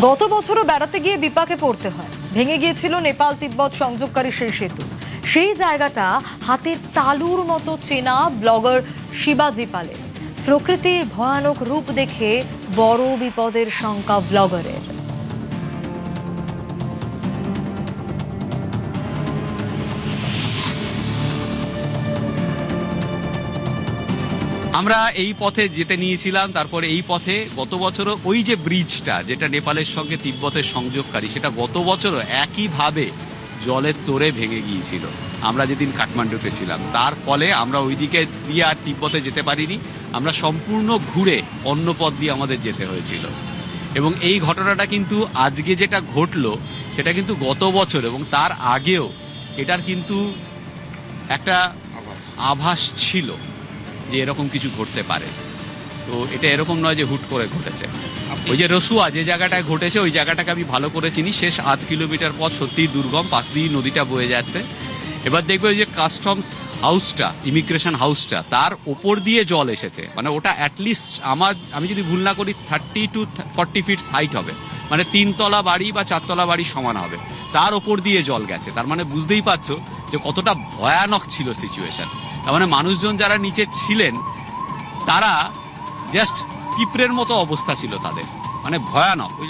গত বছরও বেড়াতে গিয়ে বিপাকে পড়তে হয়। ভেঙে গিয়েছিল নেপাল তিব্বত সংযোগকারী সেই সেতু। সেই জায়গাটা হাতের তালুর মতো চেনা ব্লগার শিবাজি পালের। প্রকৃতির ভয়ানক রূপ দেখে বড় বিপদের শঙ্কা ব্লগারের। আমরা এই পথে যেতে নিয়েছিলাম, তারপরে এই পথে গত বছরও ওই যে ব্রিজটা যেটা নেপালের সঙ্গে তিব্বতের সংযোগকারী, সেটা গত বছরও একইভাবে জলের তোড়ে ভেঙে গিয়েছিল। আমরা যেদিন কাঠমান্ডুতে ছিলাম, তার ফলে আমরা ওই দিকে দিয়ে আর তিব্বতে যেতে পারিনি। আমরা সম্পূর্ণ ঘুরে অন্য পথ দিয়ে আমাদের যেতে হয়েছিল। এবং এই ঘটনাটা কিন্তু আজকে যেটা ঘটলো সেটা কিন্তু গত বছর এবং তার আগেও এটার কিন্তু একটা আভাস ছিল যে এরকম কিছু ঘটতে পারে। তো এটা এরকম নয় যে হুট করে ঘটেছে। ওই যে রসুয়া যে জায়গাটায় ঘটেছে, ওই জায়গাটাকে আমি ভালো করে চিনি। শেষ 8 কিলোমিটার পথ সত্যিই দুর্গম, পাশ দিয়ে নদীটা বয়ে যাচ্ছে। এবার দেখবে ওই যে কাস্টমস হাউসটা, ইমিগ্রেশন হাউসটা, তার ওপর দিয়ে জল এসেছে। মানে ওটা অ্যাটলিস্ট আমি যদি ভুল না করি 30 to 40 ফিট হাইট হবে, মানে 3 তলা বাড়ি বা 4 তলা বাড়ি সমান হবে। তার ওপর দিয়ে জল গেছে। তার মানে বুঝতেই পারছো যে কতটা ভয়ানক ছিল সিচুয়েশন। তার মানে মানুষজন যারা নিচে ছিলেন তারা জাস্ট পিঁপড়ের মতো অবস্থা ছিল তাদের, মানে ভয়ানক। ওই